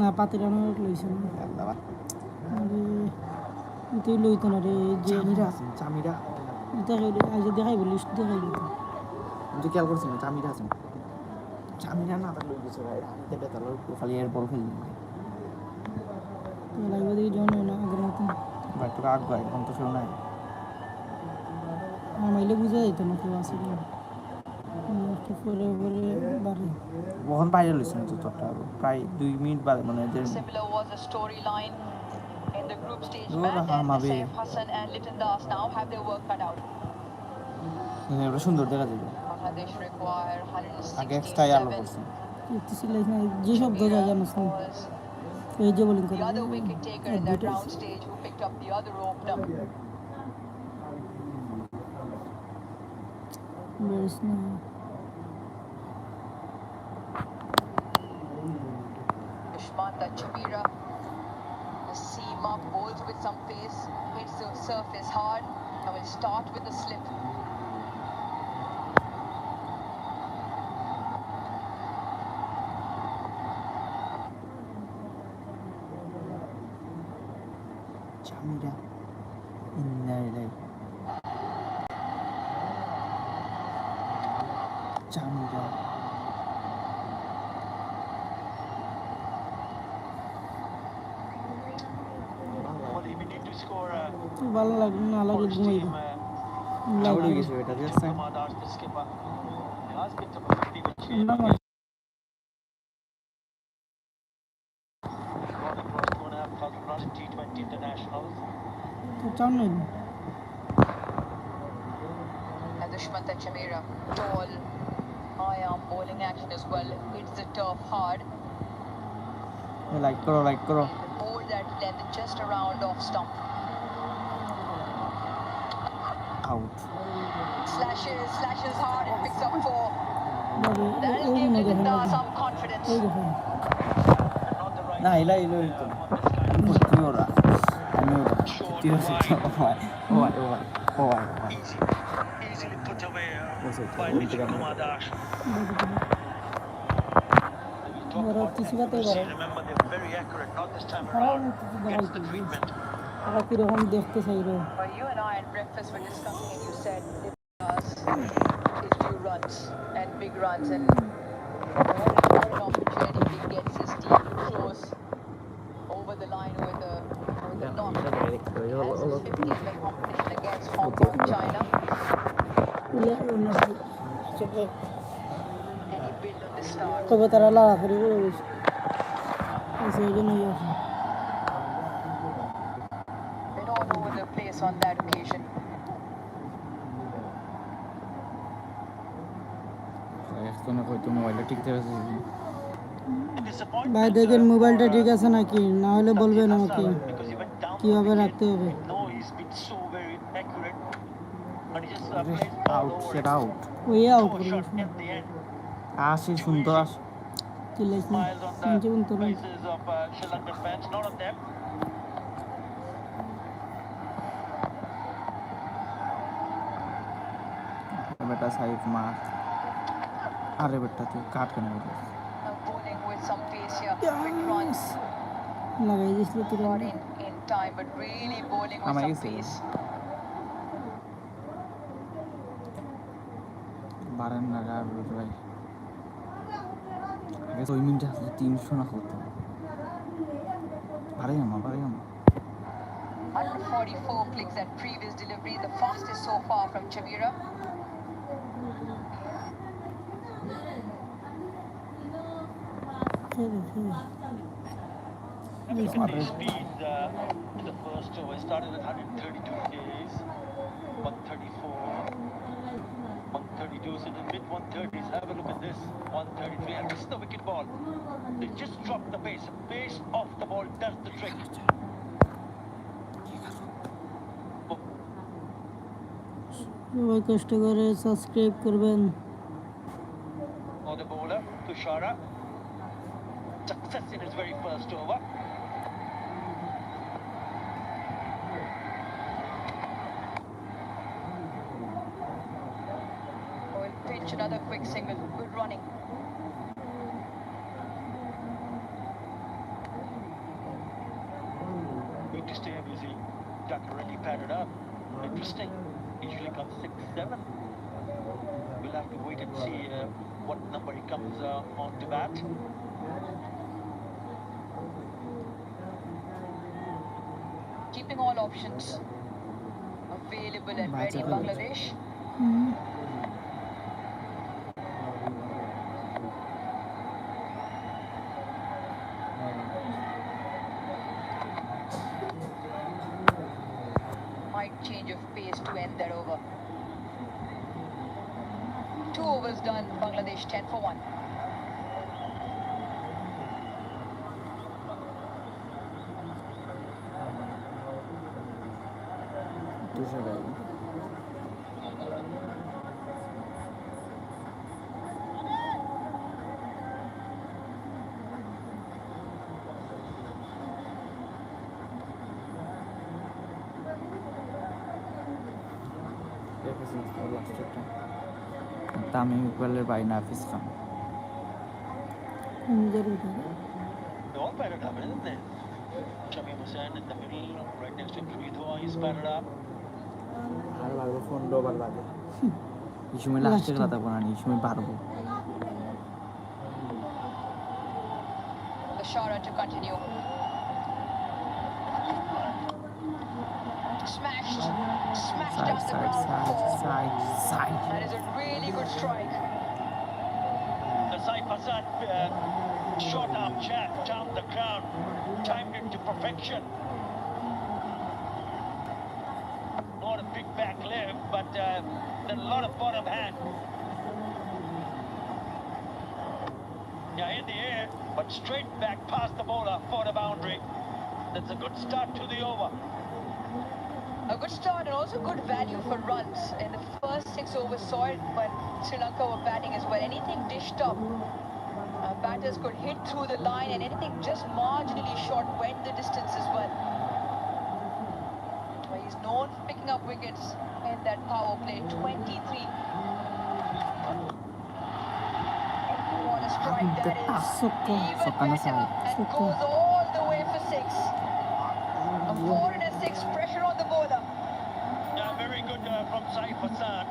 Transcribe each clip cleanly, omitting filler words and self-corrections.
না পাতিরানো লইছে না আল্লাহ আরে তুই লইতো না রে যে চামিরা দেখাই আজ দেখাই বলিস দেখাই আমি তো খেয়াল করছি না চামিরা আছে চামিরা না তার লই গেছে ভাই হাতে বেতাল খালি এর বল খেলি তো লাগবে দেখি জন না আগের মতন ভাই তোকে আগ ভাই এখন তো শুরু নাই মাইলে বুঝা যেত না কেউ আছে কিনা পরে পরে বাড়ে কখন বাইরে লইছে না তো তোরটা প্রায় 2 মিনিট বাদে মানে যে Similar was a storyline in the group stage No, match, and Mabe. Saif Hassan and Liton Das now have their work cut out. এটা সুন্দর দেখা যাবে Bangladesh require আগে এক্সট্রাই আলো 167. করছে দেখতেছি লাইক না যে শব্দ যা জানোস না Was এই যে বোলিং the করে other wicket taker in that round stage who picked up the other opener. বেশ না Dushmanta Chavira, the seam up, bowls with some pace, hits the surface hard, and will start with the slip. Chameera ইন্নাইলাই Chameera ভালো লাগে না লাগে ঘুমাই out হয়ে গেছে এটা দেখছ না তো চান নাই Dushmanta Chavira, tall, high arm bowling action as well, hits the turf hard. Like করো Bowled that length just around off stump. Out Slashes hard and picks up 4. That'll ওই give না Liton দেখেন Das some confidence. এই দেখেন না এলো তো তুই ওরা আমি ওরা তুই ওরা ও Easily put away by Vijay Kumar Das. ওরা কিছু কথা করে Remember, they're very accurate, not this time খারাপ around. Gets the treatment. ওরা কিরকম দেখতে চাইলো But you and I at breakfast were discussing, and you said Liton Das is due runs and big runs, and what an opportunity he gets his team close over the line with the knock. As his 50th competition against Hong Kong, China, and he built on this start. তবে তারা লাড়াফাড়ি করে গেছে সেই জন্যই আছে Been all over the place on that occasion. এখন হয়তো মোবাইলটা ঠিক আছে ভাই দেখেন মোবাইলটা ঠিক আছে নাকি না হলে বলবেন আমাকে Because he went down. কিভাবে রাখতে হবে No, he's been so very accurate. But he just plays out all over. সেটা আউট ওই আউট Poor করে shot at the end. আসি সুন্দর আস চিল্লাইছ না Smiles on শুনছে the বলতো না faces of Sri Lankan fans, not on them. বেটা সাইফ মার আরে বেটা তুই কাট কেন বলিস Now bowling with some pace here, quick runs, লাগাই দিয়েছিল তোর got in time, but really bowling with Am I some using it? pace. বারেন না গার ভাই আগে তো ওই মিনিটে আসলে 300 না হতো পারে আমার 144 clicks at previous delivery, the fastest so far from Chavira. His speed in the first over started at 132 k's, 134, 132, so the mid 130s. Have a look at this, 133, and this is the wicket ball. They just dropped the pace. The pace of the ball does the trick. সবাই কষ্ট করে subscribe করবেন For the bowler, Tushara. Success in his very first over. Will pinch another quick single. Good running. to stay busy. Got to really pad it up. Interesting. Usually comes 6, 7. We'll have to wait and see what number he comes on to bat. Keeping all options available and ready, Bangladesh. Might change of pace to end that over. 2 overs done, Bangladesh 10 for 1. दूसरा रहेगा তামিম ইকবালের ভাই নাফিস খান All batted up, isn't it? Shamim Hussain in the middle, right next to Preet Hoa, he's batted up. আর লাগবে 15 over লাগে এই সময় লাস্টে খেলা থাকবো না এই সময় পারবো The Shara to continue. Smashed side down the side ground. Side That is a really good strike. The Saif Hassan short arm jab down the ground, timed it to perfection. Not a big back lift, but a lot of bottom hand. Yeah, in the air, but straight back past the bowler for the boundary. That's a good start to the over. A good start and also good value for runs. In the first 6 overs saw it, but Sri Lanka were batting as well. Anything dished up, batters could hit through the line, and anything just marginally short went the distance as well. Well, he's known for picking up wickets in that power play. 23. What a strike that is. Sokka. Even Sokka na better, side. and Sokka. goes all the way for 6. A 4 and a 6, pressure on the bowler. Yeah, very good from Saif Hassan.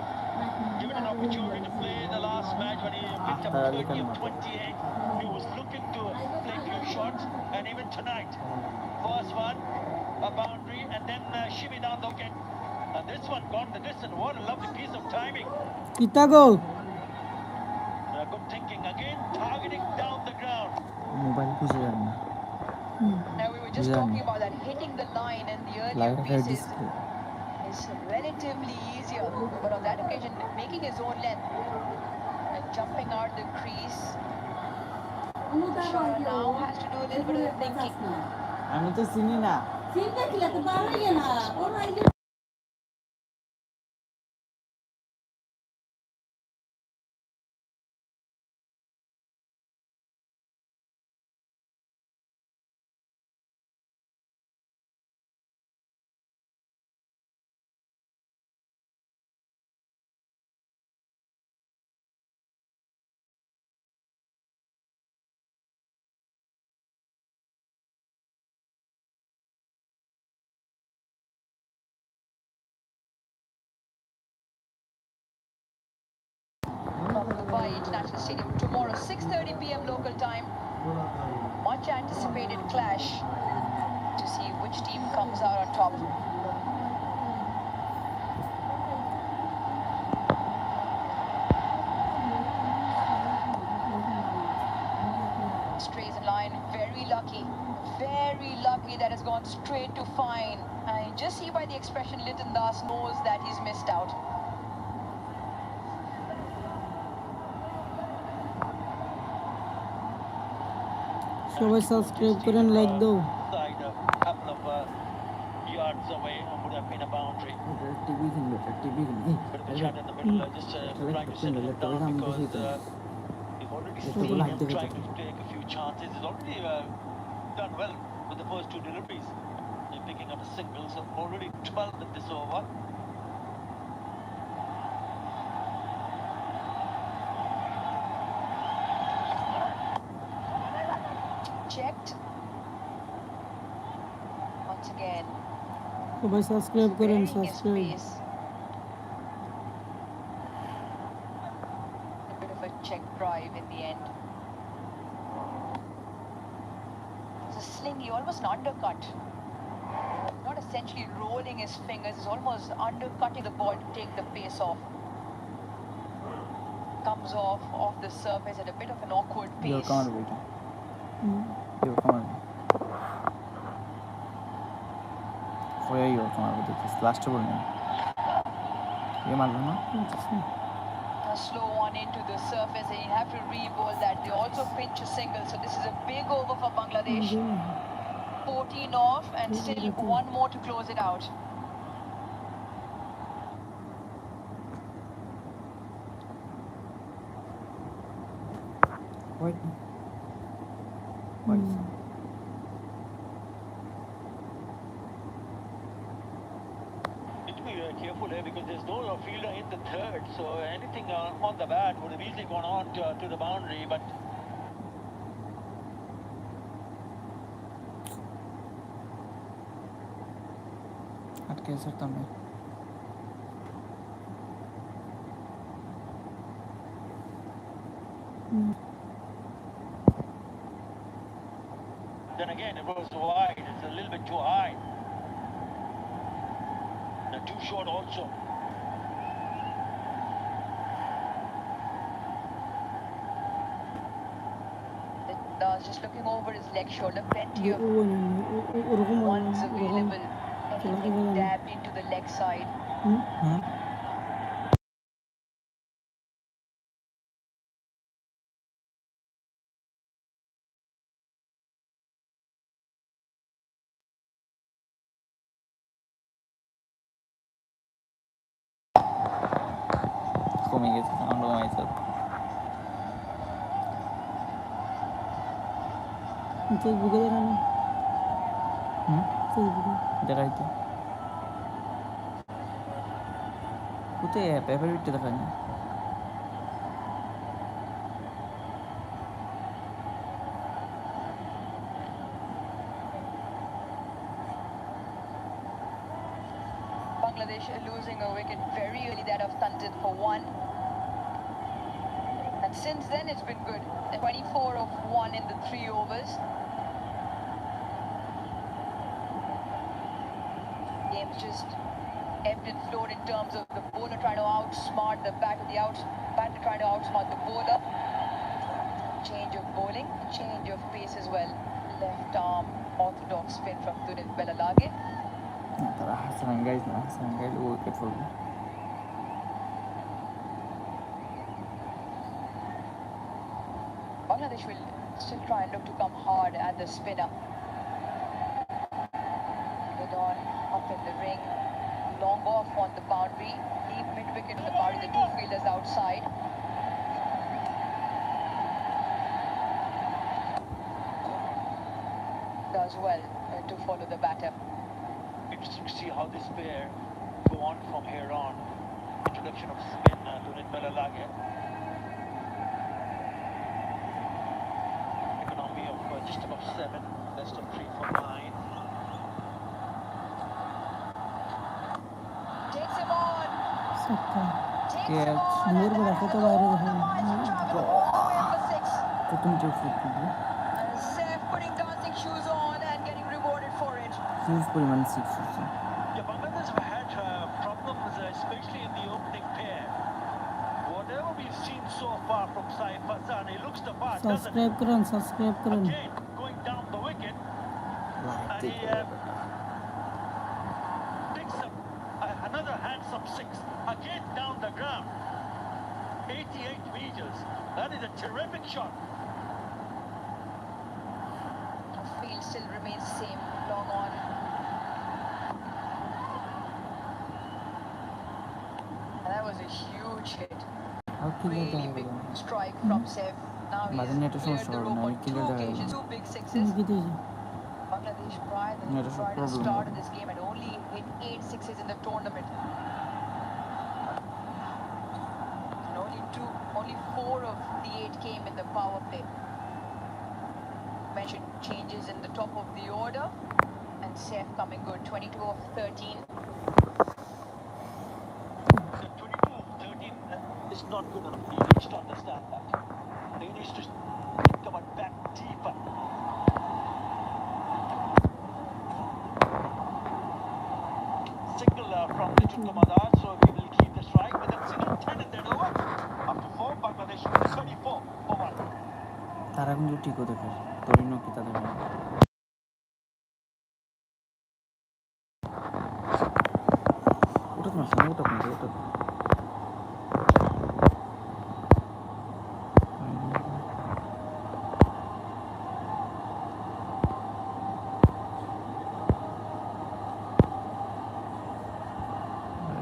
Given an opportunity to play the last match when he picked up 30 of 28. He was looking to play a few shots, and even tonight, first one, a boundary, and then shimmy down the wicket. And this one gone the distance. What a lovely piece of timing. Itago. Good thinking again, targeting down the ground. Mobile বুঝে যাবে না Now we were just Yeah. talking about that, hitting the line in the earlier live head pieces display is relatively easier, but on that occasion, making his own length and jumping out the crease. Shara now has to do a little bit of thinking. আমি তো চিনি না From Dubai International Stadium tomorrow, 6:30 p.m. local time. Much anticipated clash to see which team comes out on top. Strays in line, very lucky that has gone straight to fine. And you just see by the expression Liton Das knows that he's missed out. সবাই subscribe করেন like দাও Side a couple of yards away and would have been a boundary. TV কিনবে TV কিনবে Bit of a shot in the middle, just trying to settle him down because he's already seen him trying to take a few chances. He's already done well with the first 2 deliveries. He's picking up a single, so already 12 at this over. Checked. Once again. तो भाई subscribe करें Varying his subscribe pace. A bit of a check drive in the end. It's a slingy, almost an undercut. Not essentially rolling his fingers, he's almost undercutting the ball to take the pace off. Comes off the surface at a bit of an awkward Your pace. command wait. Your command. Where your command with this last one? You malu na? A slow one into the surface and you have to re-bowl that. They also pinch a single, so this is a big over for Bangladesh. 14 off and still one more to close it out. White. Need to be careful here because there's no fielder in the third, so anything on the bat would have easily gone on to the boundary, but अटके सकता मैं. then again it was wide. It's a little bit too high. Too short also. Just looking over his leg shoulder, plenty of ओरकम ones available. Anything dabbed into the leg side. Coming is sound of myself. Facebook है ना Facebook দেখাই তো কোথায় paper বিটটা দেখায় না Bangladesh losing a wicket very early, that of Tanzit for 1. And since then it's been good. 24 of 1 in the 3 overs. Game's just ebbed and flowed in terms of the bowler trying to outsmart the batter trying to outsmart the bowler. Change of bowling, change of pace as well. Left arm orthodox spin from Dunit Belalage. তারা Hasan guys না Hasan guys wicket পড়বে Bangladesh will still try and look to come hard at the spinner. Good on, up in the ring. Long off on the boundary. Deep mid-wicket in the boundary. The two fielders outside. Does well to follow the batter. Interesting to see how this pair go on from here on. Introduction of spin to Dunit Belalage. Economy of just above 7, best of 3 for 9. Takes him on. सकता Takes Yeah, him on. मेरे को रखो तो बाहर देखो For 6. তো তুমি তো ফুট করবে Saif putting dancing shoes on and getting rewarded for it. Huge পরিমাণ সিক্স হচ্ছে Yeah, Bangladesh have had problems, especially in the opening pair. Whatever we've seen so far from Saif Hassan, he looks the part, doesn't he? Subscribe करें Again, going down the wicket, and he picks up another handsome 6, again down the ground. 88 meters. That is a terrific shot. The field still remains the same, long on. And that was a huge hit. আর কি Really দেখা big গেল strike from Saif. Now বাজে he's নেটের cleared সমস্যা the হবে rope না, on আমি 2 clear দেখা occasions, গেল 2 big sixes. की दीजिए Bangladesh prior to Net is a the problem. start of this game had only hit 8 sixes in the tournament. And only 4 of the 8 came in the power play. Mentioned changes in the top of the order, and and Saif coming good. 22 of 13. The 22 of 13 is not good enough. He needs to understand that. He needs to think about back deeper. Single from Nitin Kumadar, so we will keep the strike. With that single 10 in that over. After 4, Bangladesh 34 for 1. তারা কিন্তু ঠিকও দেখে Torino কি তাদের ওটা তোমার সামনে ওটা কোনটা ওটা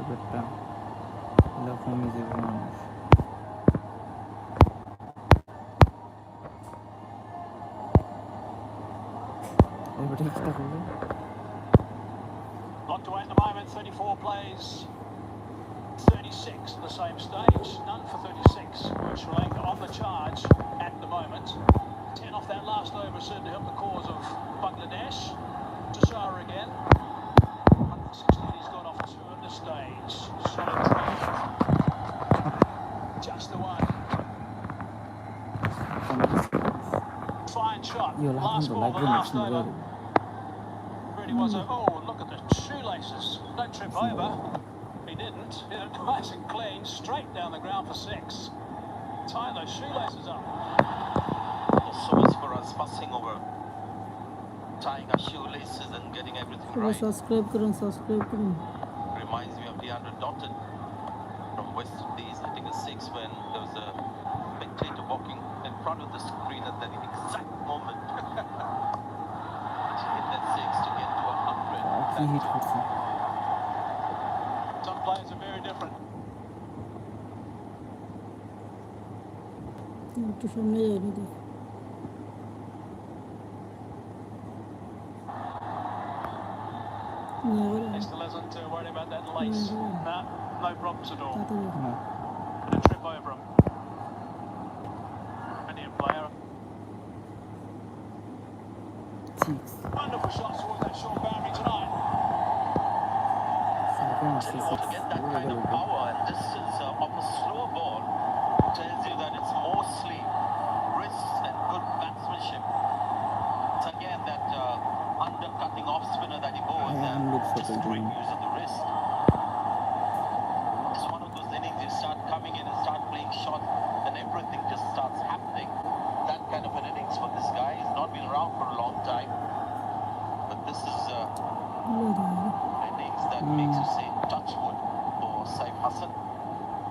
বেটা এরকম নিজের মানুষ Locked away at the moment, 34 plays 36 at the same stage, none for 36. Sri Lanka on the charge at the moment. 10 off that last over said to help the cause of Bangladesh. Tisara again. 116 he's got off 2 at the stage. Solid drive. Just the one. Fine shot. Last ball of the last over. Really was a, oh, look at the shoelaces. Don't trip over. He didn't. Hit it nice and clean, straight down the ground for 6. Tie those shoelaces up. There's so much for us fussing over tying our shoelaces and getting everything সবাই right. Subscribe করুন Reminds me of Leandro Dottin from West Indies, I think a 6, when there was a spectator walking in front of the screen at that exact moment. He hit that 6 to get to 100. কি hit করছে Some players are very different. একটু সামনে যায়নি দেখ Still isn't worried about that lace. Nah, no problems at all. তাড়াতাড়ি না A trip over him. Indian player. 6 Wonderful shots towards that short boundary tonight. Cycle আসছে To get that kind of power and distance of a slow ball tells you that it's mostly wrists and good batsmanship. It's again that undercutting off spinner that he bowls Yeah, and looks just like a great game. use of the wrist. It's one of those innings you start coming in and start playing shots and everything just starts happening. That kind of an innings for this guy. He's not been around for a long time, but this is innings that makes you say touch wood for Saif Hassan.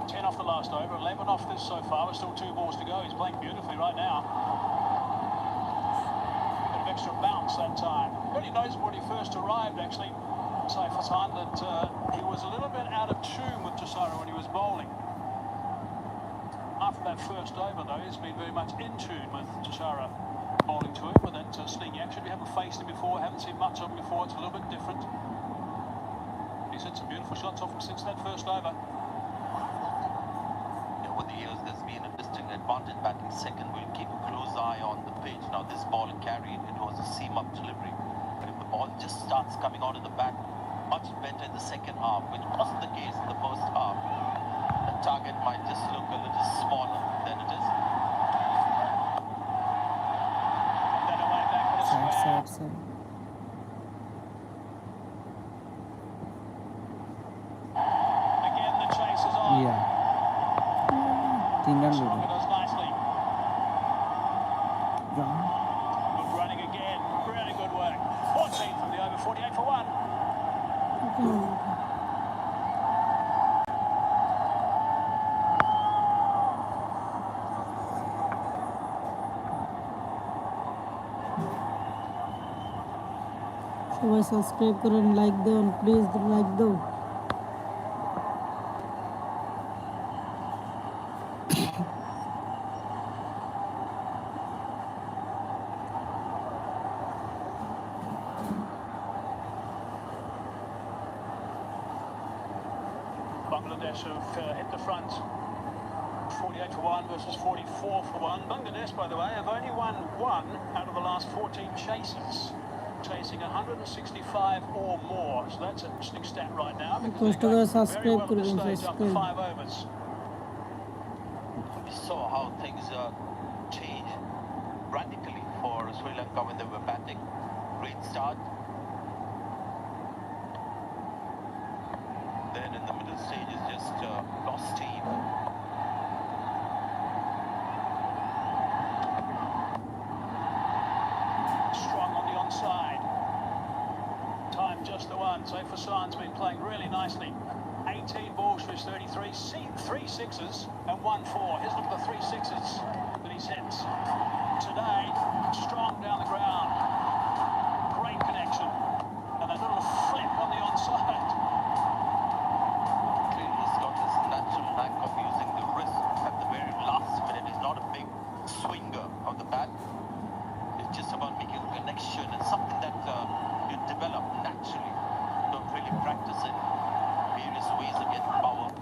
10 off the last over, 11 off this so far. There's still 2 balls to go. He's playing beautifully right now. Bit of extra bounce that time. Really noticed when he first arrived, actually, Saif Hassan, that he was a little bit out of tune with Tisara when he was bowling. After that first over, though, he's been very much in tune with Tisara bowling to him with that slingy action. We haven't faced him before, haven't seen much of him before. It's a little bit different. He's hit some beautiful shots off him since that first over. Over the years, there's been a distinct advantage batting second. We'll keep a close eye on the pitch. Now, this ball carried, it was a seam-up delivery. But if the ball just starts coming out of the bat, much better in the second half, which wasn't the case in the first half, the target might just look a little smaller than it is. Then away back for the side square. Side side Again, the chase is on. Yeah 3 run Sri ludo Lanka does nicely. Good running again. Really good work. 14 from the over, 48 for 1. সবাই subscribe করেন like then please like দাও Bangladesh have hit the front 48 for 1 versus 44 for 1. Bangladesh, by the way, have only won 1 out of the last 14 chases. Chase chasing 165 or more. So that's an interesting stat right now. Because Post they're karo, going very subscribe well at this karo, stage after subscribe. 5 overs. We saw how things changed radically for Sri Lanka when they were batting. Great start. Then in the middle stages, just lost steam. Strong on the onside. Time just the one. So Fasan's been playing really nicely. 18 balls for his 33, 3 sixes and 1 4. Here's look at the 3 sixes that he's hit today. Strong down the ground. Great connection. And a little flip on the onside. He's got this natural knack of using the wrist at the very last minute. He's not a big swinger of the bat. It's just about making a connection and something that you develop naturally. Don't really practice it. Various ways of getting power.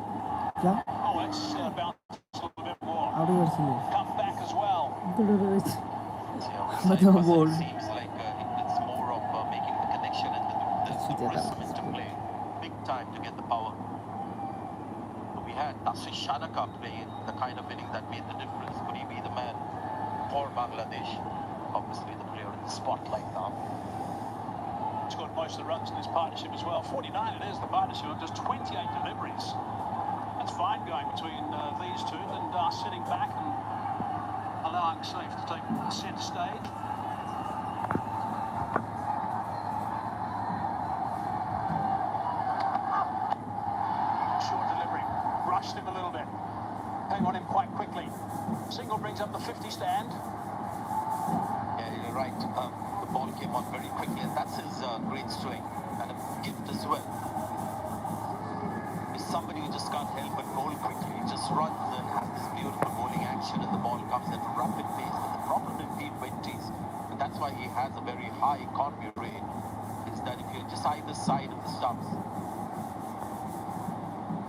Yeah. Oh, it's bounced a little bit more. How do you see it? Come back as well. But the ball. It seems like it's more of making the connection and the rhythm into play. Big time to get the power. We had Taswish Shanaka playing the kind of inning that made the difference. Could he be the man for Bangladesh? Obviously the player in the spotlight now. Scored most of the runs in this partnership as well. 49 it is, the partnership of just 28 deliveries. That's fine going between these two. Lindar sitting back and allowing Safe to take centre stage. Short delivery. Rushed him a little bit. Hang on him quite quickly. Single brings up the 50 stand. Yeah, you're right. The ball came on very quickly, and that's his great strength and a gift as well. He's somebody who just can't help but roll quickly. He just runs and has this beautiful bowling action, and the ball comes at a rapid pace. But the problem in T20s, and that's why he has a very high economy rate, is that if you're just either side of the stumps,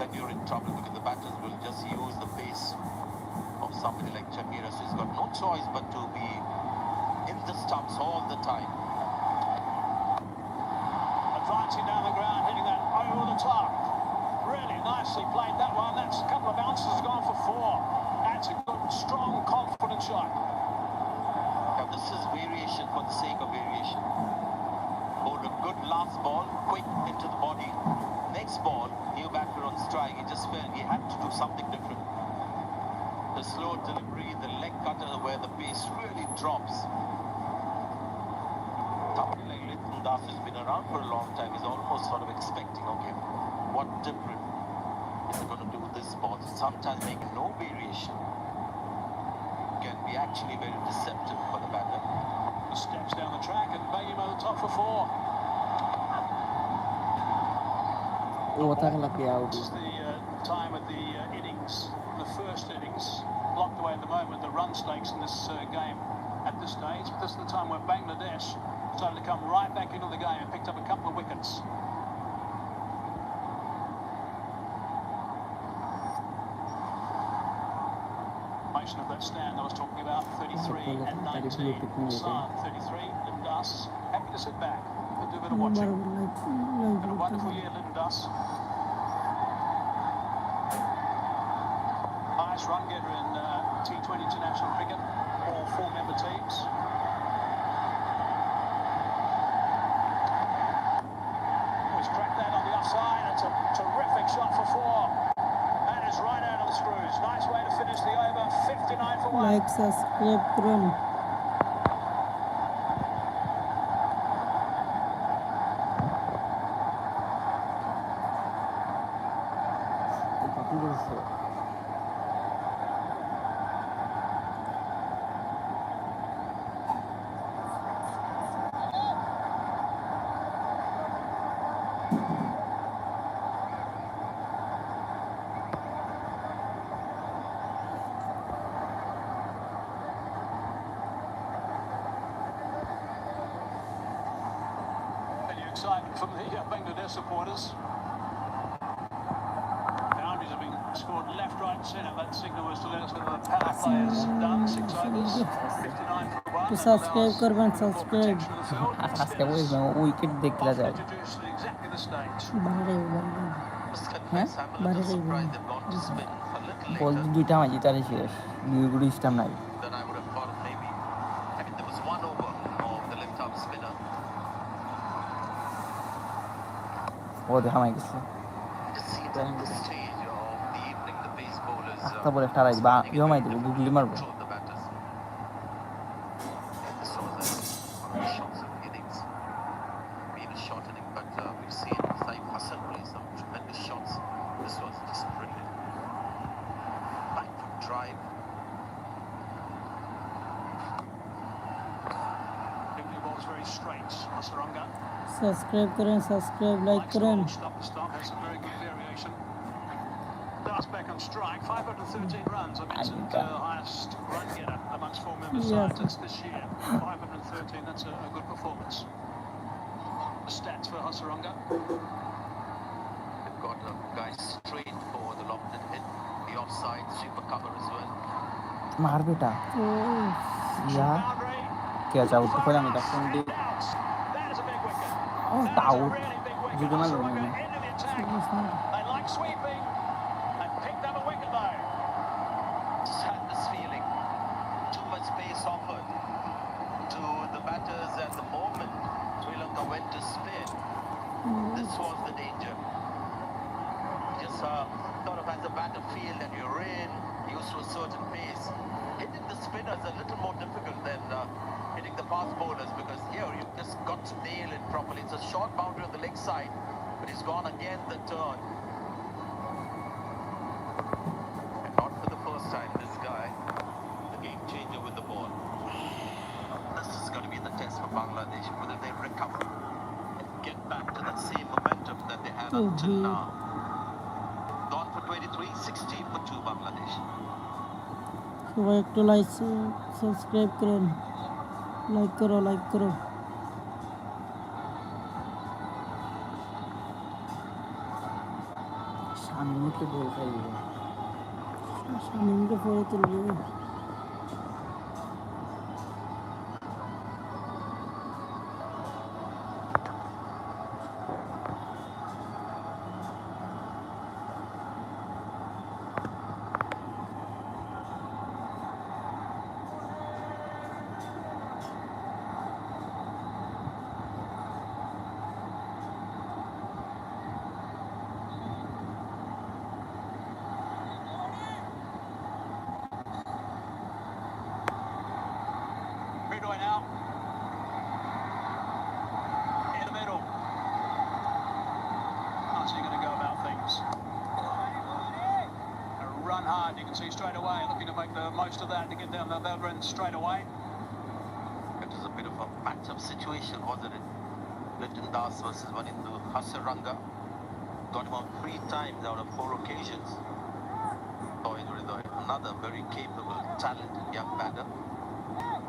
then you're in trouble because the batters will just use the pace of somebody like Chameera. So he's got no choice but to be in the stumps all the time. Advancing down the ground, hitting that over the top. Really nicely played that one. That's a couple of bounces, gone for 4. That's a good, strong, confident shot. Now this is variation for the sake of variation. Bowled a good last ball, quick into the body. Next ball, new batter on strike. He just felt he had to do something different. The slow delivery, the leg cutter where the pace really drops. Somebody like Litton Das has been around for a long time. He's almost sort of expecting, okay, what different is he going to do with this ball? So sometimes making no variation can be actually very deceptive for the batter. Steps down the track and bang him over the top for 4. This is the time of the innings, the first innings, locked away at the moment, the run stakes in this game at this stage. But this is the time where Bangladesh started to come right back into the game and picked up a couple of wickets. Formation of that stand I was talking about, 33 and 19. Hassan, 33, Lindas, happy to sit back and do a bit of watching. Had a wonderful year, Lindas. Highest run getter in T20 international cricket, all 4-member teams. He's cracked that on the offside. It's a terrific shot for 4. That is right out of the screws. Nice way to finish the over. 59 for 1. Like, subscribe করুন Excitement from the Bangladesh supporters. Boundaries have been scored left, right, and centre. That signal was to let us know that the power play is done. 6 overs, 59 for 1. একটু subscribe করবেন, subscribe. আজকে বলছিলাম wicket দেখতে যায়। Introduced at exactly this stage. বাইরে বাইরে Must confess, I'm a little surprised they've gone to spin a little ball later দুইটা মাঝি তারই শেষ, দুইগুলো স্টাম নাই। than I would have thought maybe. I mean, there was one over of the left-arm spinner. ও দেখা মাই গেছে। It seems at this stage of the evening, the pace bowlers একটা বলে একটা rise বা ইও মাই দেবে, গুগলি মারবো। control the batters. This was one of the shots of the innings. Been a short inning, but we've seen Saif Hassan play some tremendous shots. This was just brilliant. Back foot drive. Big ball's very straight. Hasaranga. Subscribe করেন, subscribe, like করেন। Stop the stop. Has some very good variation. Last back on strike. 513 runs. I mentioned highest run getter amongst 4 member Yes. sides this year. 513. That's a good performance. The stats for Hasaranga. They've got a guy straight for the lofted hit. The offside super cover as well. মার বেটা ও ইয়া Boundary. কে যাও তো কইলাম এটা phone দি Out. That is a big wicket. ও That is a out really big wicket. জিতো না Hasaranga মানে into the attack. They like sweeping and picked up a wicket though. Just had this feeling. Too much pace offered to the batters at the moment. Sri Lanka went to spin. This was the danger. Just sort of as a battlefield and you're in, used to a certain pace. Hitting the spinners a little more difficult than hitting the fast bowlers because here you've just got to nail it properly. It's a short boundary on the leg side, but he's gone again the turn. And not for the first time, this guy, the game changer with the ball. This is going to be the test for Bangladesh, whether they recover and get back to that same momentum that they had until now. Gone for 23, 16 for 2 Bangladesh. সবাই একটু like subscribe করেন, like করো, like করো। শামিমকে বল খাই দিব শামিমকে পরে তুলবে। Midway now. In the middle. How's he going to go about things? Run hard, you can see straight away, looking to make the most of that to get down the other end straight away. It was a bit of a match-up situation, wasn't it? Lytton Das versus Vanindu Hasaranga. Got him out 3 times out of 4 occasions. Another very capable, talented young batter.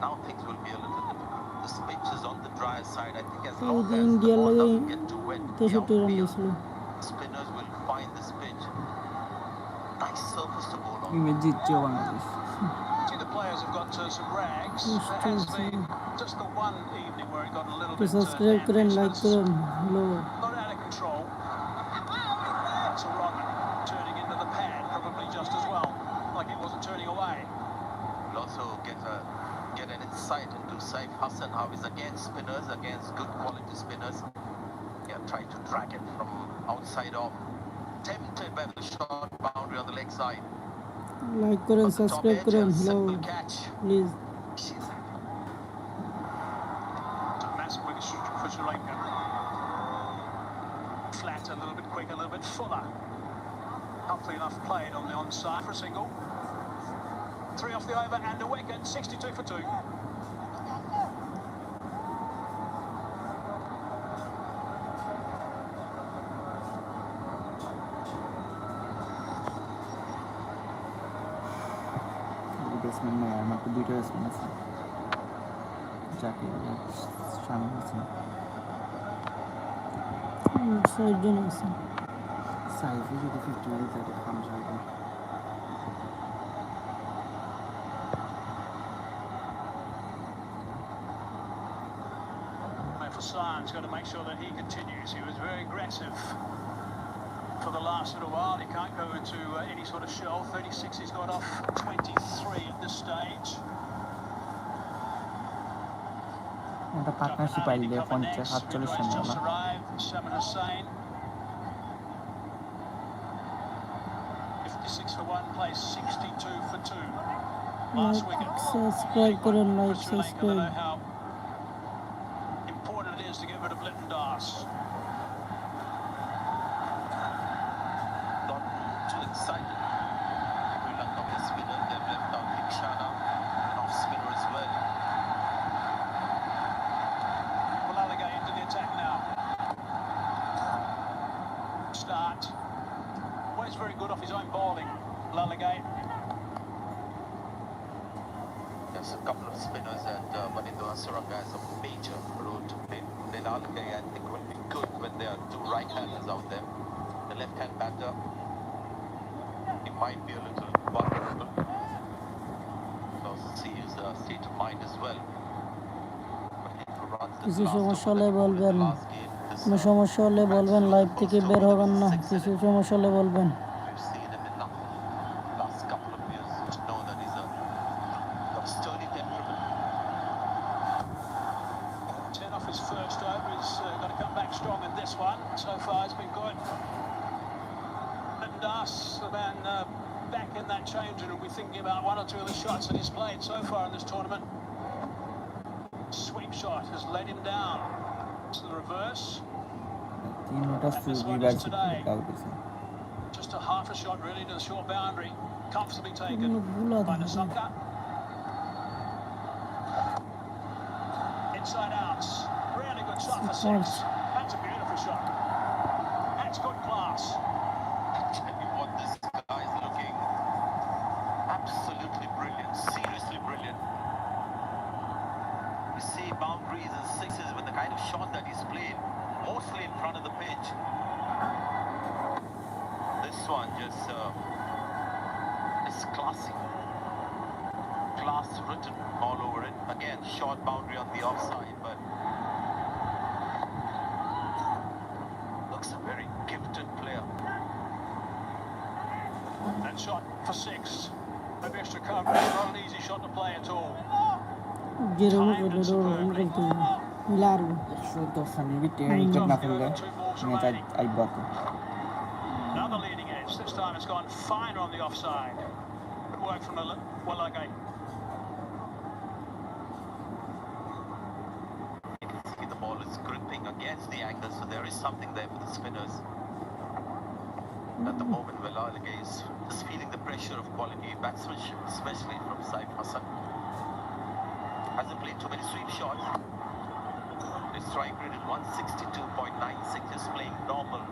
Now things will be a little difficult. This pitch is on the drier side. I think as long as the India ball lage doesn't get too wet, the 63 run outfield দিয়েছিল। spinners will find this pitch. Nice surface to bowl on. Image জিতছেও Bangladesh. See, the players have got some rags. Yes, There has yes, been just the one evening where it got a little একটু bit subscribe করেন, like ambitious. করেন। Hello Not out of control. That's a rock turning into the pad, probably just as well, like it wasn't turning away. Will also get an insight into Saif Hassan, how he's against spinners, against good quality spinners. Yeah, try to drag it from outside off. Tempted by the short boundary on the leg side. Like করেন, On the top subscribe edge, করেন। a hello simple catch. Please. It's a massive wicket for Sri Lanka. Flat, a little bit quick, a little bit fuller. Healthy enough played on the onside for a single. 3 off the over and a wicket, 62 for 2. Batsman নয়, আমার তো 2টা batsman আছে, জাকির আর শামিম হাসান। 6 জন আছে। সাইফে যদি 50 হয়ে থাকে হামজা হবে। got to make sure that he continues. He was very aggressive for the last little while. He can't go into any sort of shell. 36 he's got off 23 at this stage. একটা partnership আইলে 50-47 Just run arrived. Saman Hussain. 56 for one, plays 62 for two. Last wicket. Subscribe করুন, like Sri Lanka, they subscribe. know how important it is to get rid of Lytton Das. Not too excited. Sri Lanka with a spinner. They've left out Dikshana, an off spinner as well. Malaga into the attack now. Start. Well, he's very good off his own bowling. Lalagate. There's a couple of spinners and Manindo Hasaranga has a major role to play. Then Alagay, I think, will be good when there are two right-handers out there. The left-hand batter, he might be a little vulnerable. Because he is a state of mind as well. But he runs this কিছু last সমস্যা over হলে that in the বলবেন, last game. This, কোনো সমস্যা হলে বলবেন, live থেকে বের হবেন না, কিছু সমস্যা হলে বলবেন। we've seen him enough last couple of years to know that he's got a sturdy temperament. 10 off his first over. He's got to come back strong in this one. So far, it's been good. Lytton Das, the man back in that change, and will be thinking about one or two of the shots that he's played so far in this tournament. Sweep shot has let him down. To the reverse. 3টা সুবিধার ছিল কাউকে Just a half a shot really to the short boundary. Comfortably taken Bula by da. Nasamka. Inside out. Really good shot for six. That's a beautiful shot. That's good class. Tell you what, this guy is looking absolutely brilliant, seriously brilliant. You see boundaries and sixes with the kind of shot that he's played, mostly in front of the pitch. This one just is classy. Class written all over it. Again, short boundary on the offside, but looks a very gifted player. That shot for six. Maybe extra coverage. Not an easy shot to play at all. যেরকম করলে ওরকম করতে হবে, মিলারবো। 110 রানের ভিতরে wicket না ফেললে match আইব তো। Another leading edge. This time it's gone finer on the offside. Good work from Walagay. You can see the ball is gripping against the angle, so there is something there for the spinners. At the moment, Velalage is just feeling the pressure of quality batsmanship, especially from Saif Hassan. Hasn't played too many sweep shots. His strike rate is 162.96, just playing normal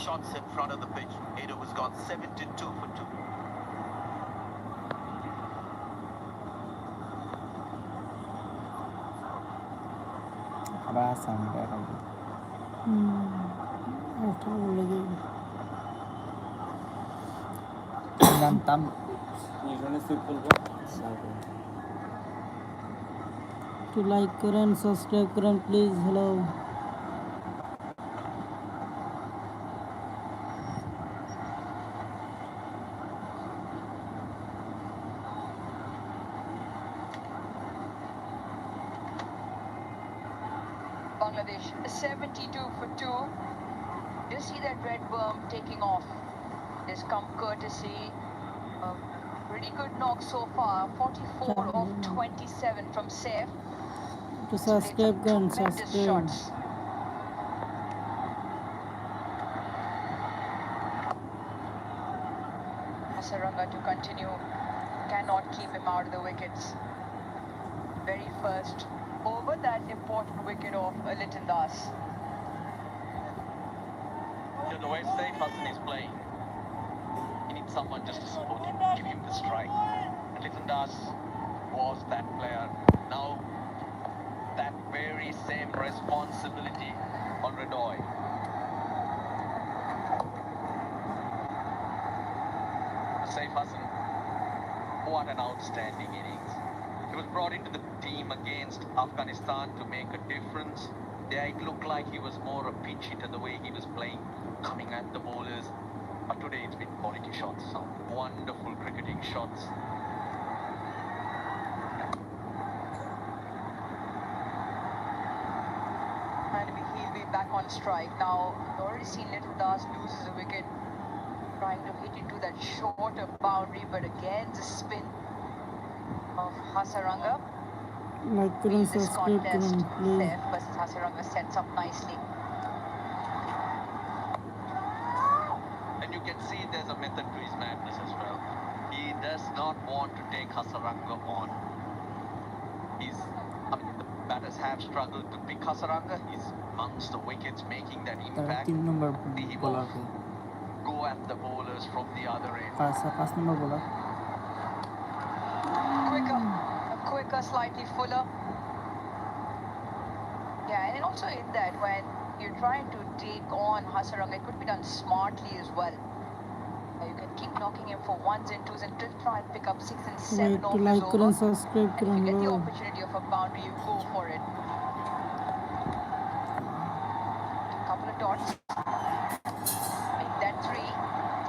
shots in front of the pitch. Edo has gone 72 for 2. আবার আসাম রাখবে ওটা লেগে জানতাম একটু like করেন, subscribe করেন please. Hello, Bangladesh 72 for 2. Do you see that red worm taking off? This come courtesy. Pretty good knock so far. 44 of 27 from Saif. একটু subscribe করেন, Tremendous subscribe. shots. Hasaranga to continue. Cannot keep him out of the wickets. Very first over that important wicket of Lytton Das. The way Saif Hassan is playing, he needs someone just to support him, give him the strike. And Lytton Das was that player. Now, that very same responsibility on Redoy. Saif Hassan, what an outstanding innings. He was brought into the team against Afghanistan to make a difference. Yeah, it looked like he was more a pitch hitter the way he was playing, coming at the bowlers. But today it's been quality shots, some wonderful cricketing shots. And he'll be back on strike. Now, we've already seen Little Das loses a wicket, trying to hit into that shorter boundary, but again the spin of Hasaranga. Like করুন This subscribe contest, করুন please Saif versus Hasaranga sets up nicely. And you can see there's a method to his madness as well. He does not want to take Hasaranga on. The batters have struggled to pick Hasaranga. He's amongst the wickets making that তারা impact. 3 number He will বোলারকে go at the bowlers from the other end. 5 number bowler Quicker, slightly fuller. Yeah, and also in that, when you're trying to take on Hasaranga, it could be done smartly as well. You can keep knocking him for ones and twos and still try and pick up 6 and 7 একটু overs like করুন over. Subscribe And if করুন you get the bro. opportunity of a boundary, you go for it. Couple of dots. Make that 3.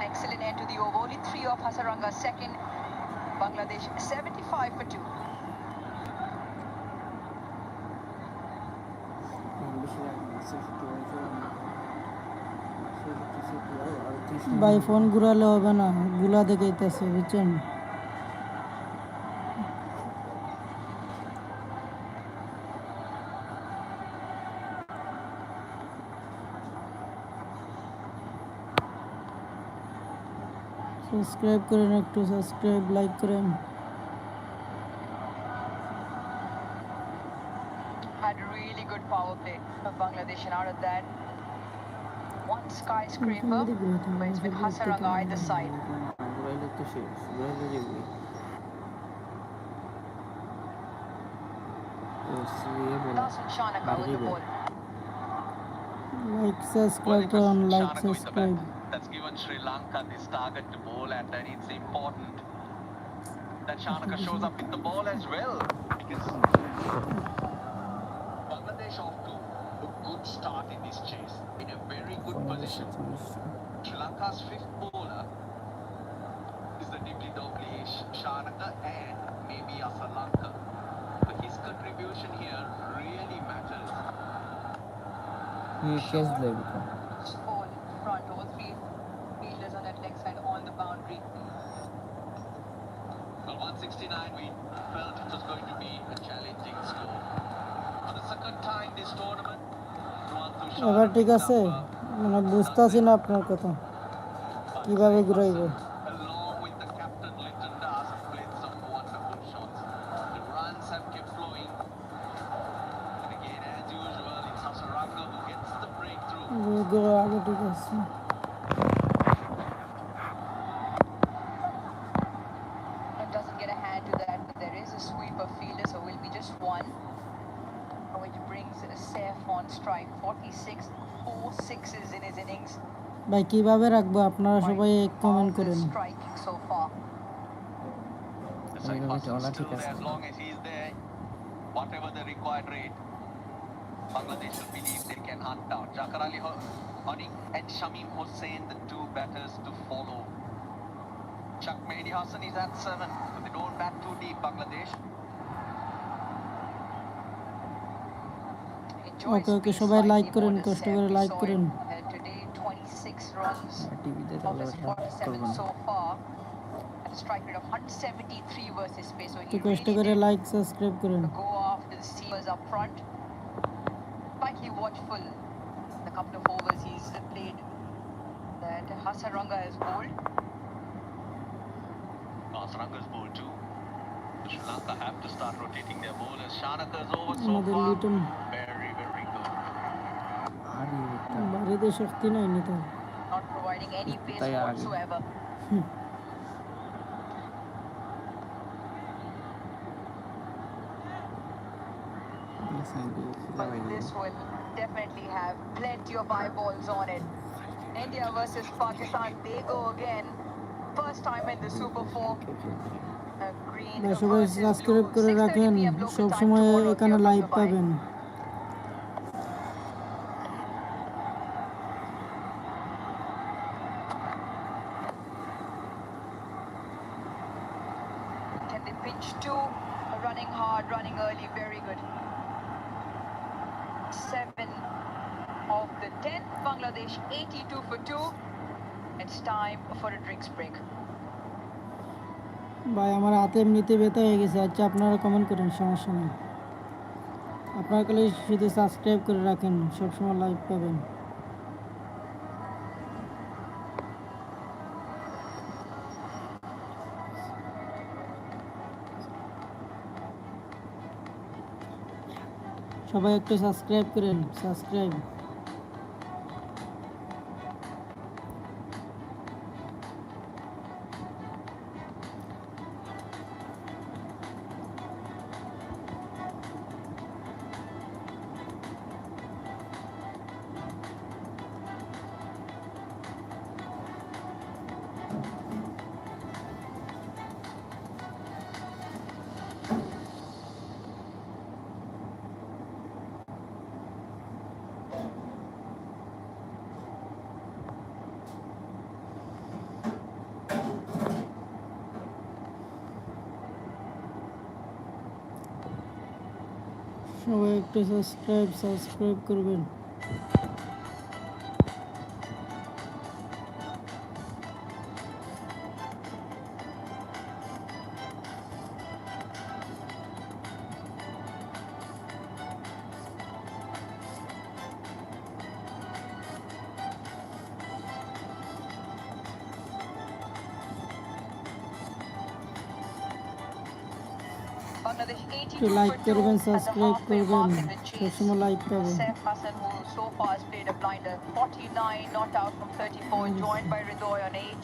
Excellent end to the over. Only 3 of Hasaranga's second. Bangladesh 75 for 2. ভাই phone ঘুরালে হবে না, গুলা দেখাইতেছে বুঝছেন। Subscribe করেন, একটু subscribe like করেন। Had a really good power play of Bangladesh, and out of that, one skyscraper, but it's with Hasaranga either side. ঘুরাইলে তো শেষ, ঘুরাইলে দেখবি Dasun Shanaka with the ball. Like Well, subscribe it was করুন, like Shanaka with the bat. Subscribe. That's given Sri Lanka this target to bowl at, and it's important that Shanaka shows up with the ball as well, because Bangladesh off to a good start in this chase, in a very good position. Sri Lanka's 5th bowler is the nibbly-dobbly Shanaka and maybe Asalanka. But his contribution here really matters. Catch দেবে All front, all 3 fielders on that leg side on the boundary. Well, 169, we felt it was going to be a challenging score. For the second time this tournament, Nuanthu এবার ঠিক Shanaka আছে, মানে বুঝতেছি না আপনার কথা কিভাবে ঘুরাইবে। along with the captain Linton Das have played some wonderful shots. The runs have kept flowing. And again, as usual, it's Hasaranga who gets the breakthrough. আগে ঠিক আছে। It doesn't get a hand to that, but there is a sweeper fielder, so will be just 1. Which brings Saif on strike. 46, 4 sixes in his innings. ভাই কিভাবে রাখবো, আপনারা সবাই comment Of the করেন। striking so far. The side Wait, passes Ola still ঠিক আছে। there as long as he's there. Whatever the required rate, Bangladesh will believe they can hunt down. Zakar Ali Honing and Shamim Hussain, the 2 batters to follow. Chuck Mehdi Hassan is at 7, but they don't bat too deep, Bangladesh. Enjoys Okay, speed সবাই slightly like করেন, more than কষ্ট Saif. করে We like saw করেন। him, today 26 runs টিভিতে of his 47 so far at a strike rate of 173 versus pace. So একটু he কষ্ট really করে did like subscribe করেন। go after the seamers up front. Slightly watchful. The couple of overs he's played that Hasaranga has bowled. Hasaranga's bowled too. Sri Lanka have to start rotating their bowlers. Shanaka's over so আমাদের far. Liton Very, very good. বাড়িতে শক্তি নাই নি তো। Not providing any pace Tayar. whatsoever. But this will definitely have plenty of eyeballs on it. India versus Pakistan, they go again. First time in the Super 4. Green ভাই সবাই versus subscribe blue. করে 6:30 রাখেন, p.m. local সব time সময় tomorrow if এখানে you're from live Dubai. পাবেন। Can they pitch two? Running hard, running early, very good. 7 of the 10. Bangladesh 82 for 2. It's time for a drinks break. ভাই আমার হাতে এমনিতে ব্যথা হয়ে গেছে, আচ্ছা আপনারা কমেন্ট করেন, সমস্যা নেই। আপনারা খালি শুধু সাবস্ক্রাইব করে রাখেন, সবসময় লাইভ পাবেন। সবাই একটু সাবস্ক্রাইব করেন, সাবস্ক্রাইব। সবাই একটু সাবস্ক্রাইব করবেন। Bangladesh 82 একটু লাইক for 2 করবেন, at the সাবস্ক্রাইব halfway করবেন, mark in the chase. সবসময় লাইভ পাবেন। Saif Hassan, who so far has played a blinder, 49 not out from 34, joined by Ridoy on 8.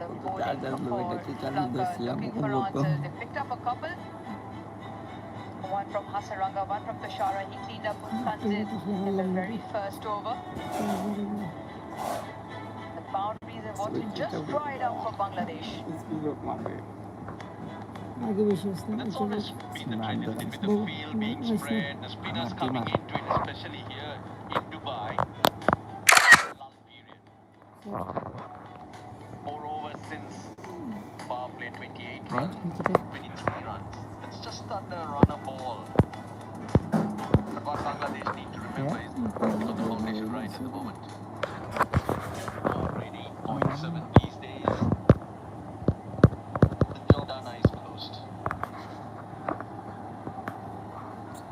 The bowling for Sri Lanka looking for answers. They picked up a couple. One from Hasaranga, one from Tushara. He cleaned up Tanzil in the very first over. The boundaries have also just dried up for Bangladesh. আগে বেশি আসতে That's always been the trend, isn't it? With the field being spread, the spinners coming into it, especially here in Dubai. Lull period. 4 overs since power play, 28 runs, 23 runs. It's just under a run a ball. But what Bangladesh need to remember is they've got the foundation right at the moment. Already 0.7 these days. The Jordan eyes closed.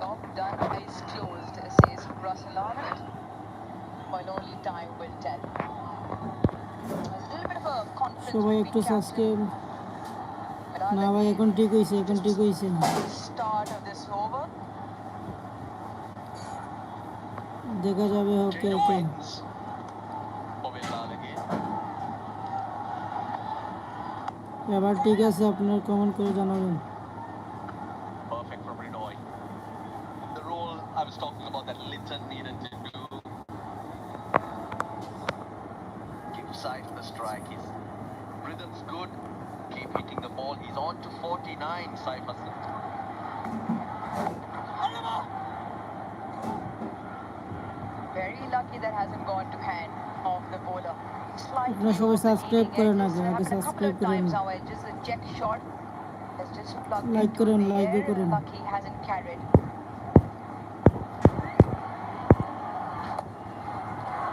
Top done, eyes closed, says Russell Arnold. While only time will tell. A little bit of a confidence সবাই between একটু captains. Subscribe. But না ভাই এখন ঠিক হইছে, এখন ঠিক হইছে। start of this over. দেখা যাবে, ওকে Jane ওকে। Owens. Bobby Lal again. এবার ঠিক আছে, আপনার কমেন্ট করে জানাবেন। Perfect from Rinoy. The role I was talking about that Linton needed to do. Give side to the strike. His rhythm's good. Keep hitting the ball. He's on to 49, Saif Hassan. Very lucky that hasn't gone to hand of the bowler. আপনারা সবাই subscribe করেন, আগে Happened a couple subscribe of করেন। times now. Just a check shot has just plugged like into করেন, the লাইকও air. করেন। Lucky hasn't carried.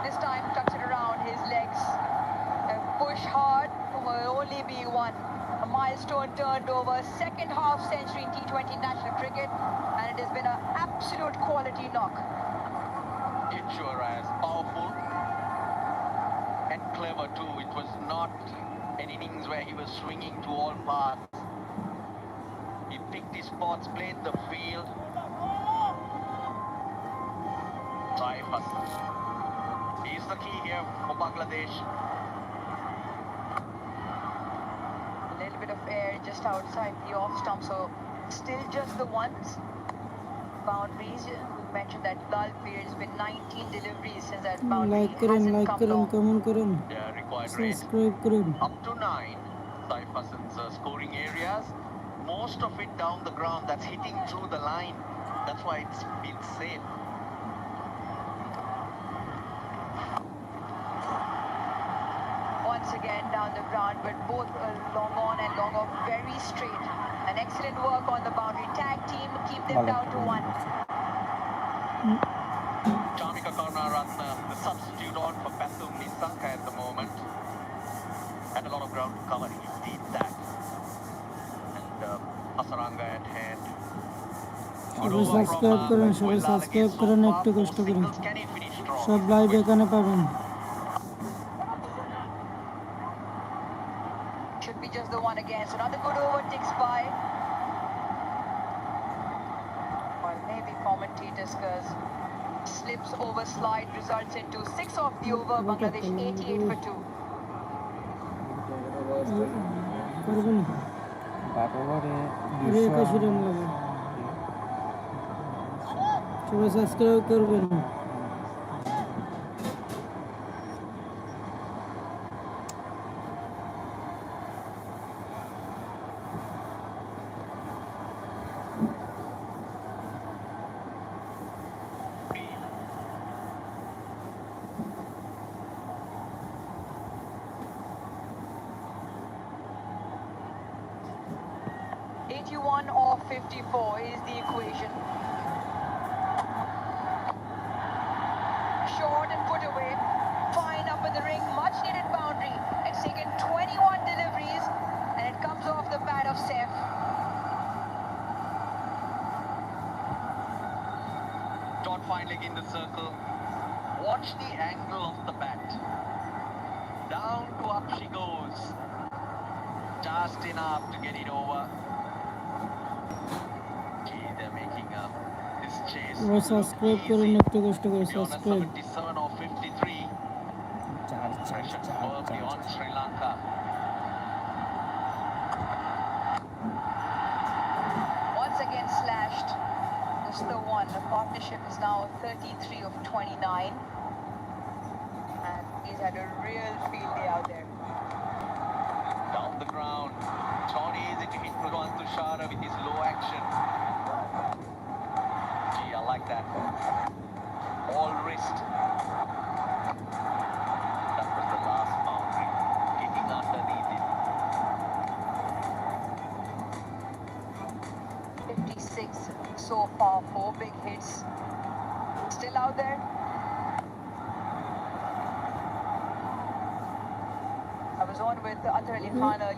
This time tucks it around his legs. And push hard will only be one. A milestone turned over. Second half century in T20 national cricket, and it has been an absolute quality knock. It sure as powerful and clever too. It was not an innings where he was swinging to all parts. He picked his spots, played the field. Saif Hassan. He's the key here for Bangladesh. A little bit of air just outside the off stump, so still just the ones. Boundaries. We mentioned that lull period has been 19 deliveries since that boundary like করেন, hasn't like come করেন, long. Comment করেন, Yeah, required rate subscribe করেন। up to 9. Taif Hassan's scoring areas. Most of it down the ground, that's hitting through the line. That's why it's been safe. Once again down the ground, but both long on and long off, very straight. An excellent work on the boundary. Tag team keep them down to 1. Chamika Karunaratne, the substitute on for Pathum Nissanka at the moment. Had a lot of ground to cover, he did that. And Hasaranga at hand. সবাই subscribe করেন, সবাই subscribe করেন, একটু কষ্ট করুন। Can he finish strong? সব live এখানে পাবেন। Should be just the one again. So another good over ticks by. Or maybe commentators, because slips over slide results into 6 off the over. Bangladesh 88 for 2. করবেন but ওভারে আরে 81 run লাগে। সবাই subscribe করবেন। Or 54 is the equation. Short and put away. Fine up in the ring. Much needed boundary. It's taken 21 deliveries and it comes off the pad of Saif. Todd fine leg in the circle. Watch the angle of the bat. Down to up she goes. Just enough to get it over. They're making this chase. সবাই subscribe করুন, একটু কষ্ট করে Be on a subscribe. 77 or 53. Pressure firmly on Sri Lanka. Once again slashed. Just the one. The partnership is now 33 of 29. And he's had a real field day out there. Down the ground. Tony is into hit Bhagwan Tushara with his low action. Gee, I like that. All wrist. That was the last boundary. Getting underneath it. 56 so far, 4 big hits. Still out there. I was on with Athar Ali Khan earlier.